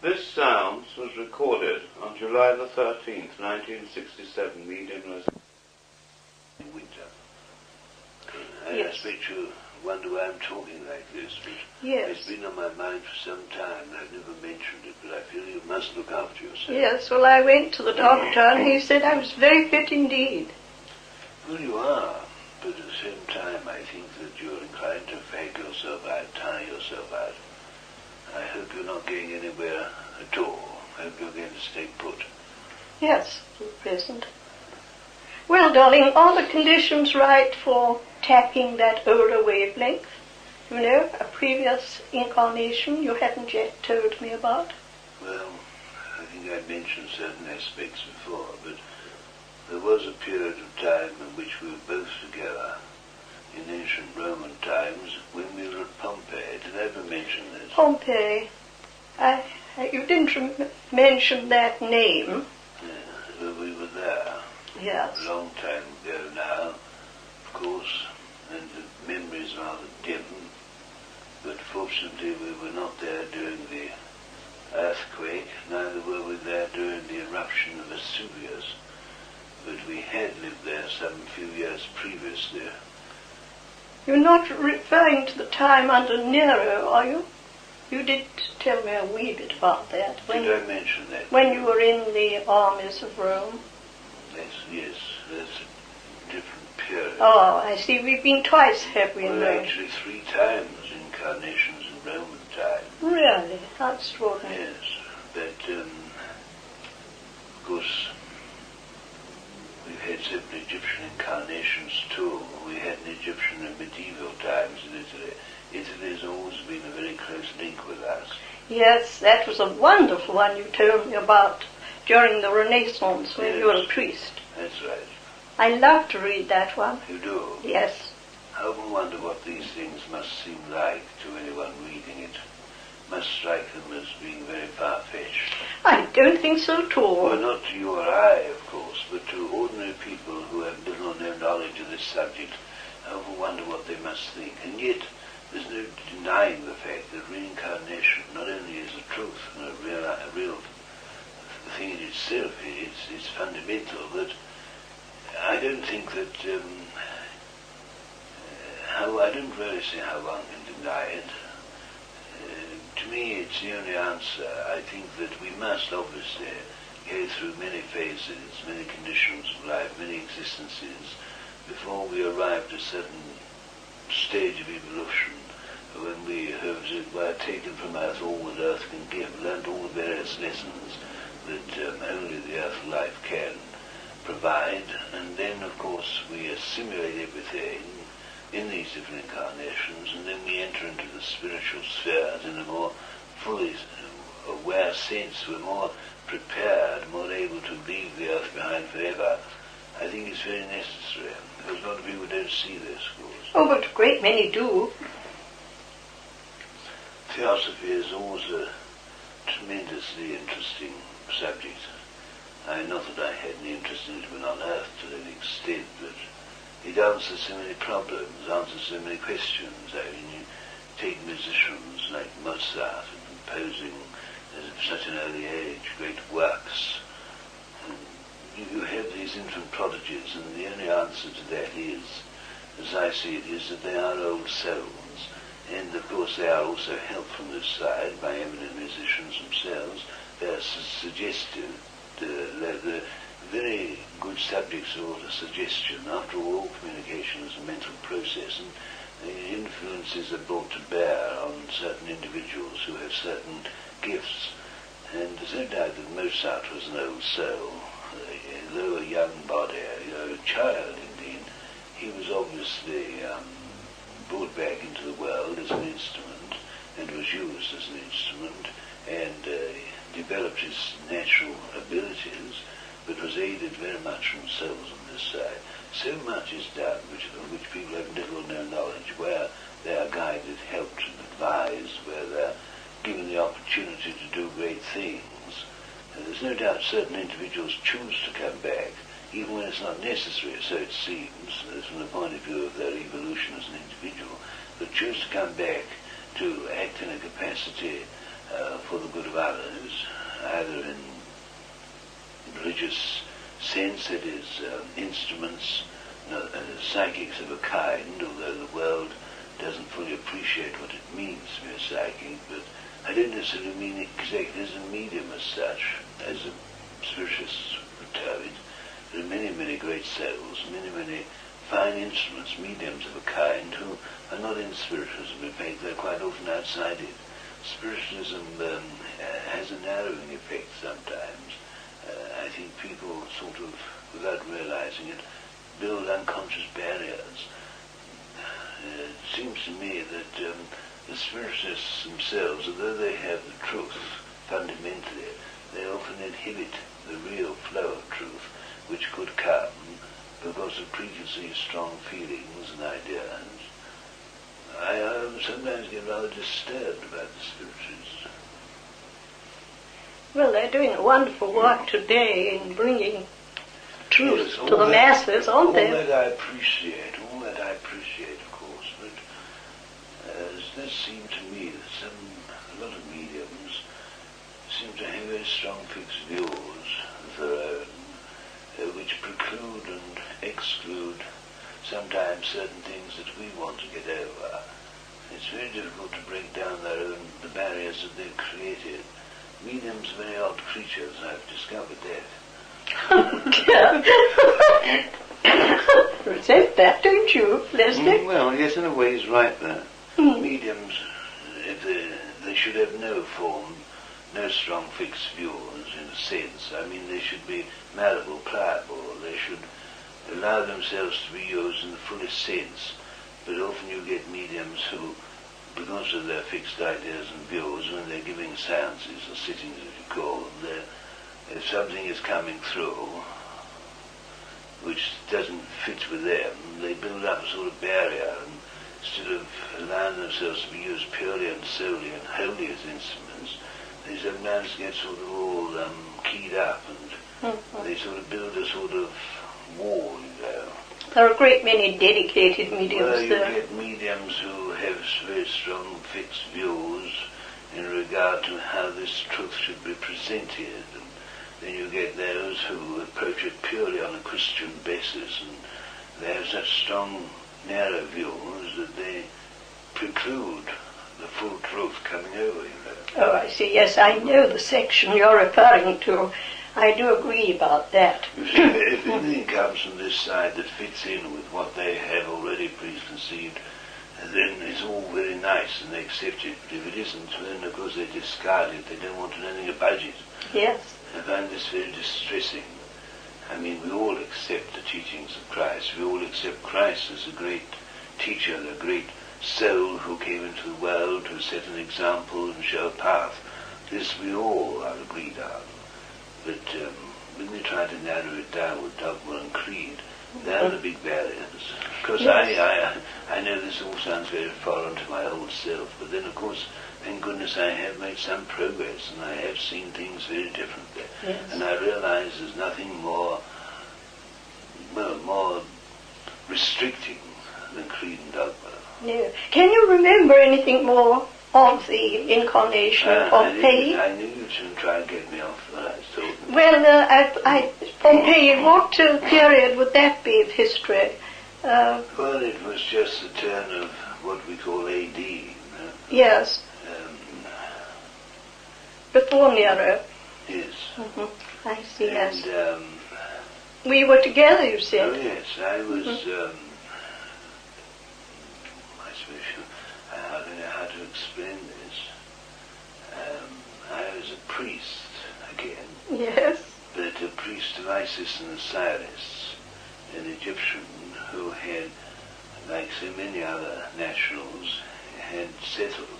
This sound was recorded on July the 13th, 1967, medium in winter. I expect you wonder why I'm talking like this, but it's been on my mind for some time, and I've never mentioned it, but I feel you must look after yourself. Yes, well, I went to the doctor, and he said I was very fit indeed. Well, you are, but at the same time, I think that you're inclined to fake yourself out, tire yourself out. I hope you're not going anywhere at all. I hope you're going to stay put. Yes, for the present. Well, darling, are the conditions right for tapping that older wavelength? You know, a previous incarnation you hadn't yet told me about. Well, I think I mentioned certain aspects before, but there was a period of time in which we were both together in ancient Roman times when we were at Pompeii. Did I ever mention this? Pompeii. You didn't mention that name. Yeah, well, we were there. Yes. A long time ago now, of course, and the memory's rather dim, but fortunately we were not there during the earthquake, neither were we there during the eruption of Vesuvius, but we had lived there some few years previously. You're not referring to the time under Nero, are you? You did tell me a wee bit about that. Did I mention that? When you were in the armies of Rome. Yes, that's a different period. Oh, I see. We've been twice, have we, in Well, Rome? actually 3 times incarnations in Roman time. Really? How extraordinary. Yes, but of course we've had several Egyptian incarnations too. We had an Egyptian in medieval times in Italy. Italy has always been a very close link with us. Yes, that was a wonderful one you told me about during the Renaissance when you were a priest. That's right. I love to read that one. You do? Yes. I often wonder what these things must seem like to anyone reading it. Must strike them as being very far-fetched. I don't think so at all. Well, not to you or I, of course, but to ordinary people who have little or no knowledge of this subject. I often wonder what they must think. And yet, there's no denying the fact that reincarnation not only is a truth and a real thing in itself, it's fundamental, but I don't think that, I don't really see how one can deny it. To me, it's the only answer. I think that we must obviously go through many phases, many conditions of life, many existences, before we arrive at a certain stage of evolution, when we have taken from Earth all that Earth can give, learned all the various lessons that only the Earth life can provide, and then, of course, we assimilate everything in these different incarnations, and then we enter into the spiritual spheres in a more fully aware sense. We're more prepared, more able to leave the Earth behind forever. I think it's very necessary, because a lot of people don't see this, of course. Oh, but a great many do. Theosophy is always a tremendously interesting subject. Not that I had any interest in it when on Earth to an extent, but it answers so many problems, answers so many questions. I mean, you take musicians like Mozart composing at such an early age great works. And you have these infant prodigies, and the only answer to that is, as I see it, is that they are old souls. And of course they are also helped from this side by eminent musicians themselves. They are suggestive. They're very good subjects of suggestion. After all, communication is a mental process, and the influences are brought to bear on certain individuals who have certain gifts. And there's no doubt that Mozart was an old soul, though a young body, a child indeed. He was obviously brought back into the world as an instrument, and was used as an instrument, and developed his natural abilities, but was aided very much from souls on this side. So much is done of which people have little or no knowledge, where they are guided, helped, and advised, where they're given the opportunity to do great things. And there's no doubt certain individuals choose to come back, even when it's not necessary, so it seems, from the point of view of their evolution as an individual, but choose to come back to act in a capacity for the good of others, either in religious sense, that is, instruments, psychics of a kind, although the world doesn't fully appreciate what it means to be a psychic, but I don't necessarily mean exactly as a medium as such, as the spiritualists would term it. There are many, many great souls, many, many fine instruments, mediums of a kind, who are not in spiritualism. In fact, they're quite often outside it. Spiritualism has a narrowing effect sometimes. I think people sort of, without realizing it, build unconscious barriers. It seems to me that the spiritualists themselves, although they have the truth fundamentally, they often inhibit the real flow of truth, which could come because of preconceived strong feelings and ideas. I sometimes get rather disturbed about the spiritualists. Well, they're doing a wonderful work today in bringing truth Yes, to the masses, aren't they? All that I appreciate, of course, but it does seem to me that a lot of mediums seem to have very strong fixed views of their own, which preclude and exclude sometimes certain things that we want to get over. It's very difficult to break down the barriers that they've created. Mediums are very odd creatures, I've discovered that. Resent that, don't you, Leslie? Well, yes, in a way he's right there. Mediums, if they should have no form, no strong fixed views in a sense. I mean, they should be malleable, pliable. They should allow themselves to be used in the fullest sense. But often you get mediums who, because of their fixed ideas and views, when they're giving seances or sittings, as you call them, if something is coming through which doesn't fit with them, they build up a sort of barrier, and instead of allowing themselves to be used purely and solely and wholly as instruments, they sometimes get sort of all keyed up, and they sort of build a sort of wall, you know. There are a great many dedicated mediums Well, you there. get mediums who have very strong fixed views in regard to how this truth should be presented, and then you get those who approach it purely on a Christian basis, and they have such strong, narrow views that they preclude the full truth coming over, you know. Oh, I see. Yes, I know the section you're referring to. I do agree about that. You see, if anything comes from this side that fits in with what they have already preconceived, then it's all very nice and they accept it. But if it isn't, then of course they discard it. They don't want to know anything about it. Yes. I find this very distressing. I mean, we all accept the teachings of Christ. We all accept Christ as a great teacher, a great soul who came into the world to set an example and show a path. This we all are agreed on. But when they try to narrow it down with dogma and creed, they're the big barriers. Because yes. I know this all sounds very foreign to my old self, but then of course, thank goodness I have made some progress, and I have seen things very differently. Yes. And I realize there's nothing more restricting than creed and dogma. Yeah. Can you remember anything more of the incarnation of Pompeii? I knew you shouldn't try and get me off what I was talking. Well, Pompeii, what period would that be of history? Well, it was just the turn of what we call AD. You know? Yes. Before Nero. Yes. Mm-hmm. I see, yes. And, we were together, you said. Oh, yes, I was, I suppose, I don't know how to explain this. I was a priest, again. Yes. But a priest of Isis and Osiris, an Egyptian who had, like so many other nationals, had settled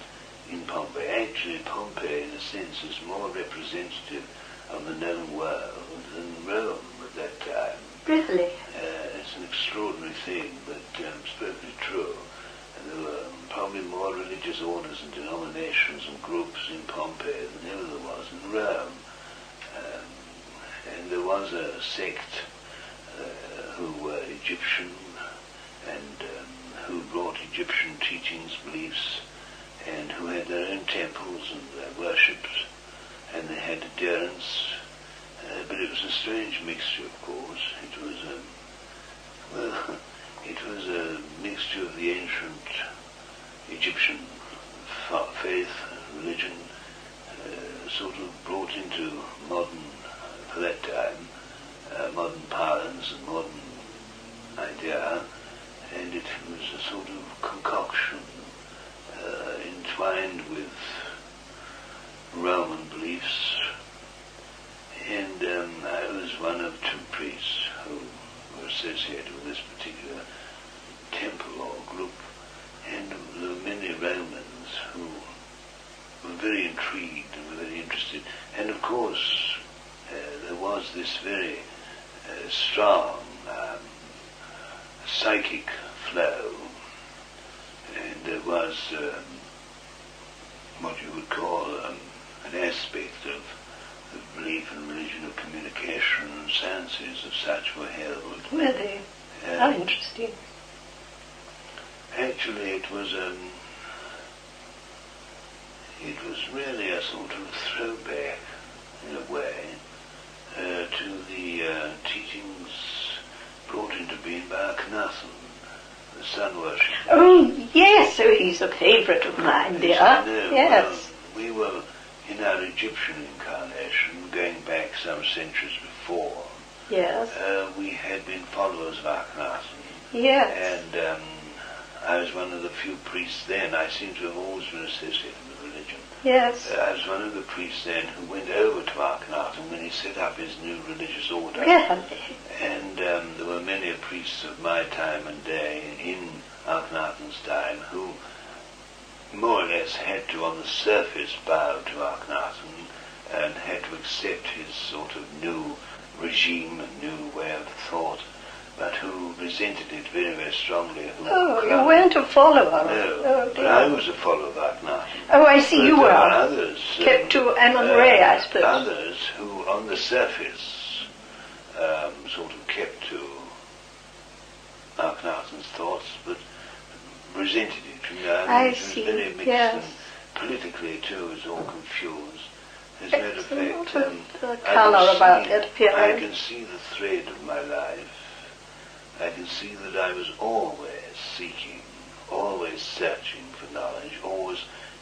in Pompeii. Actually, Pompeii, in a sense, is more representative of the known world than Rome at that time. Really? It's an extraordinary thing, but it's perfectly true. And there were probably more religious orders and denominations and groups in Pompeii than ever there was in Rome. And there was a sect who were Egyptian and who brought Egyptian teachings, beliefs, and who had their own temples and their worships. had adherents, but it was a strange mixture, of course. It was, it was a mixture of the ancient Egyptian faith and religion, sort of brought into modern, for that time, modern parlance and modern idea, and it was a sort of concoction entwined with Roman beliefs, and I was one of two priests who were associated with this particular temple or group, and there were many Romans who were very intrigued and were very interested, and of course there was this very strong psychic flow, and there was what you would call an aspect of the belief and religion of communication, and seances of such were held. Were they? How interesting. Actually, it was really a sort of throwback, in a way, to the teachings brought into being by Conacher An, the sun worship. Oh, yes, so he's a favourite of mine, dear. Yes. Well, we were in our Egyptian incarnation, going back some centuries before. Yes. We had been followers of Conacher An. Yes. And I was one of the few priests then. I seem to have always been associated with religion. Yes. I was one of the priests then who went over to Conacher An when he set up his new religious order. Really? And there were many priests of my time and day in Conacher An's time who more or less had to, on the surface, bow to Conacher An and had to accept his sort of new regime, a new way of thought, but who resented it very, very strongly. Oh, you weren't a follower? No, oh, but I was a follower of Conacher An. Oh, I see, you there were. Others, kept to Ammon Ray, I suppose. Others who, on the surface, sort of kept to Conacher An's thoughts, but resented it. You know, I it see, was very mixed, yes. and politically too, it was all confused. As a matter of fact, colour about it, I appearing. can see the thread of my life. I can see that I was always seeking, always searching for knowledge, always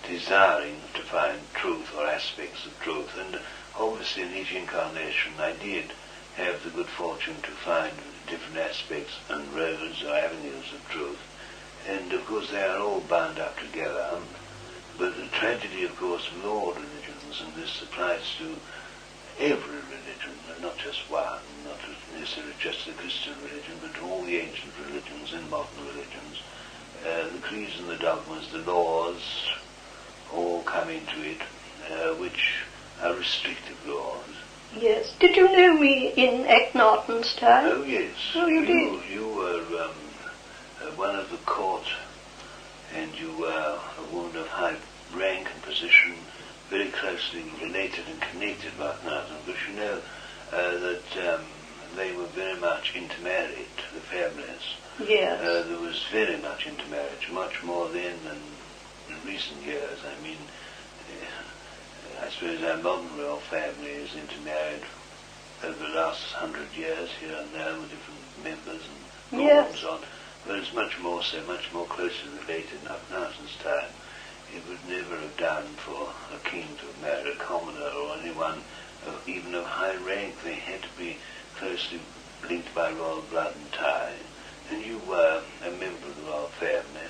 desiring to find truth or aspects of truth, and obviously in each incarnation I did have the good fortune to find different aspects and roads or avenues of truth, and of course they are all bound up together. But the tragedy, of course, with all religions, and this applies to every religion, not just one, not necessarily just the Christian religion, but to all the ancient religions and modern religions, the creeds and the dogmas, the laws, all come into it, which are restrictive laws. Yes. Did you know me in Akhenaten's time? Oh, yes. Oh, you did? You were one of the court, and you were a woman of high rank and position, very closely related and connected with Conacher An, because you know that they were very much intermarried, the families. Yes. There was very much intermarriage, much more then than in recent years. I mean, I suppose our modern royal family is intermarried over the last 100 years here and there with different members and yes. and so on. But it's much more so, much more closely related in Conacher An's time. It would never have done for a king to marry a commoner or anyone even of high rank. They had to be closely linked by royal blood and tie. And you were a member of the royal family,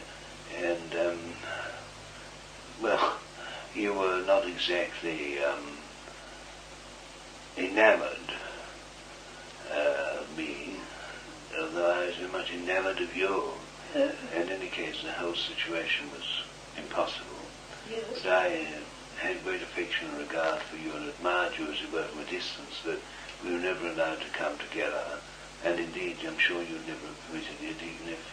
and well, you were not exactly enamoured of me, although I was very much enamoured of you. In any case, the whole situation was impossible. Yes. But I had great affection and regard for you and admired you as you were from a distance, but we were never allowed to come together. And indeed, I'm sure you'd never have permitted it, even if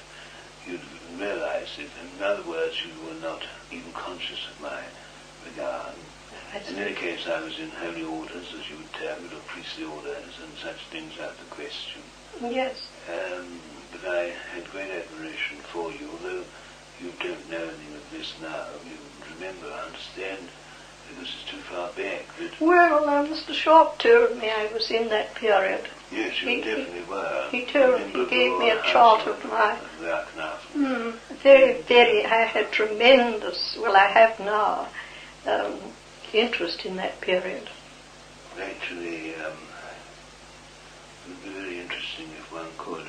you'd realised it. In other words, you were not even conscious of my regard. In any case, I was in holy orders, as you would term it, or priestly orders, and such things out of the question. Yes. But I had great admiration for you, although you don't know anything of this now. You remember, understand, because it's too far back. Well, Mr. Sharp told me I was in that period. Yes, you definitely were. He gave me a chart of my... I had tremendous, well, I have now, interest in that period. Actually, it would be very interesting if one could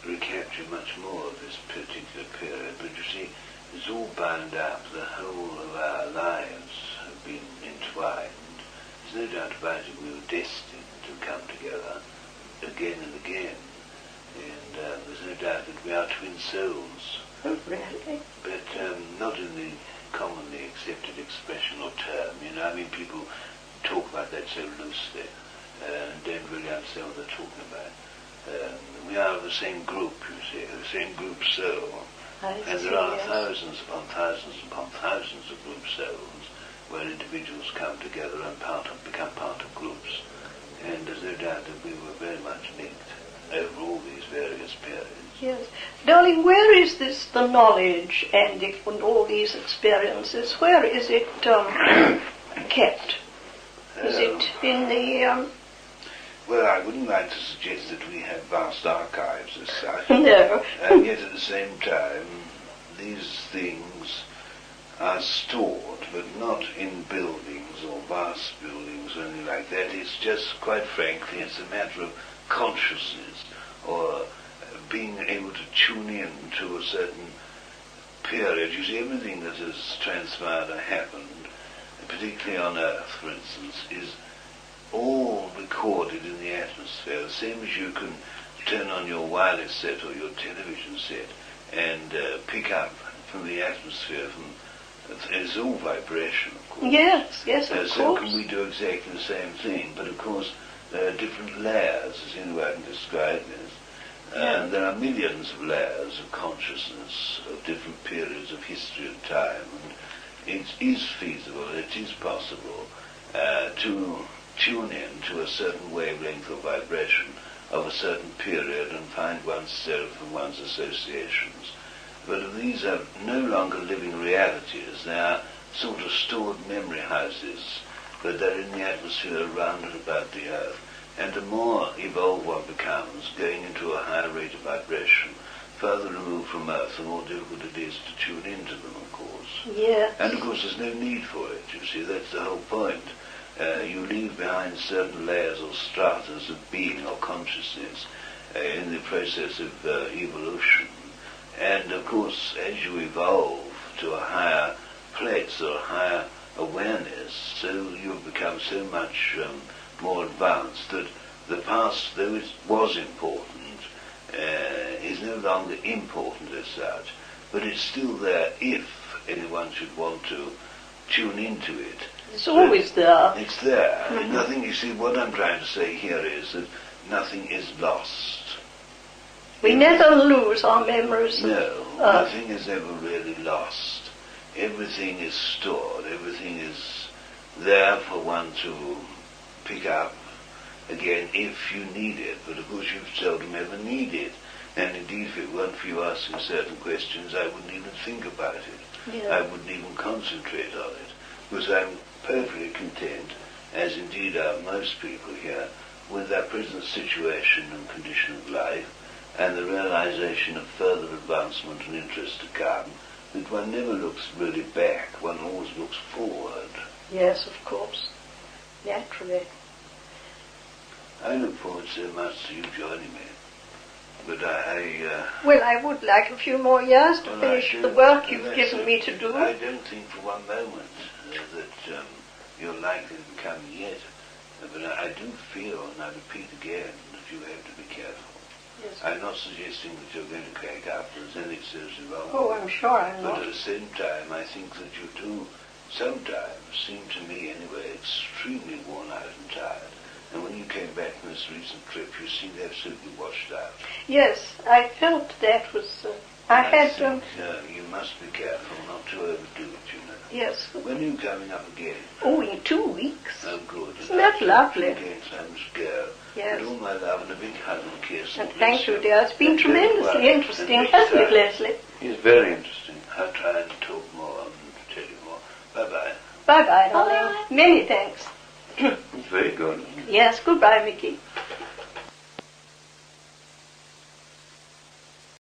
recapture much more of this particular period, but you see, it's all bound up. The whole of our lives have been entwined. There's no doubt about it, we were destined to come together again and again, and there's no doubt that we are twin souls. Oh, really? But not in the commonly accepted expression or term, you know. I mean, people talk about that so loosely and don't really understand what they're talking about. We are of the same group, you see, the same group soul. And there are thousands upon thousands upon thousands of group souls where individuals come together and become part of groups. And there's no doubt that we were very much linked over all these various periods. Yes. Darling, where is this, the knowledge and all these experiences, where is it kept? Is it in the... Well, I wouldn't like to suggest that we have vast archives as such. No. And yet at the same time, these things are stored, but not in buildings or vast buildings or anything like that. It's just, quite frankly, it's a matter of consciousness or being able to tune in to a certain period. You see, everything that has transpired or happened, particularly on Earth, for instance, is all recorded in the atmosphere, the same as you can turn on your wireless set or your television set and pick up from the atmosphere. It's all vibration, of course. Yes, of course. So can we do exactly the same thing? But of course, there are different layers, as the only way I can describe this. And there are millions of layers of consciousness of different periods of history and time. And it is feasible, it is possible to tune in to a certain wavelength or vibration of a certain period and find oneself and one's associations. But these are no longer living realities. They are sort of stored memory houses, but they're in the atmosphere around and about the Earth. And the more evolved one becomes, going into a higher rate of vibration, further removed from Earth, the more difficult it is to tune into them, of course. Yes. And of course there's no need for it, you see, that's the whole point. You leave behind certain layers or stratas of being or consciousness in the process of evolution. And of course, as you evolve to a higher place or a higher awareness, so you become so much more advanced that the past, though it was important, is no longer important as such, but it's still there if anyone should want to tune into it. It's always there. It's there. Mm-hmm. Nothing, you see, what I'm trying to say here is that nothing is lost. We never lose our memories. No, nothing is ever really lost. Everything is stored. Everything is there for one to pick up again if you need it. But of course you seldom ever need it. And indeed, if it weren't for you asking certain questions, I wouldn't even think about it. Yeah. I wouldn't even concentrate on it. Because I'm perfectly content, as indeed are most people here, with their present situation and condition of life, and the realization of further advancement and interest to come, that one never looks really back, one always looks forward. Yes, of course. Naturally. I look forward so much to you joining me. But well, I would like a few more years to finish the work you've given me to do. I don't think for one moment that you're likely to become yet. But I do feel, and I repeat again, that you have to be careful. Yes. I'm not suggesting that you're going to crack up. There's anything seriously wrong. Oh, I'm sure I'm not. But at the same time, I think that you do sometimes seem to me, anyway, extremely worn out and tired. And when you came back from this recent trip, you seemed absolutely washed out. Yes, I felt that was... I think you must be careful not to overdo it, you know. Yes. When are you coming up again? Oh, in 2 weeks. Oh, good. Isn't that lovely? Again, so I must go. Yes. But all my love and a big hug and kiss. And thank you, dear. It's been tremendously interesting, hasn't it, Leslie? It's very interesting. I'll try and talk more and tell you more. Bye-bye. Bye-bye, darling. Bye. Many thanks. It's very good. Yes, goodbye, Mickey.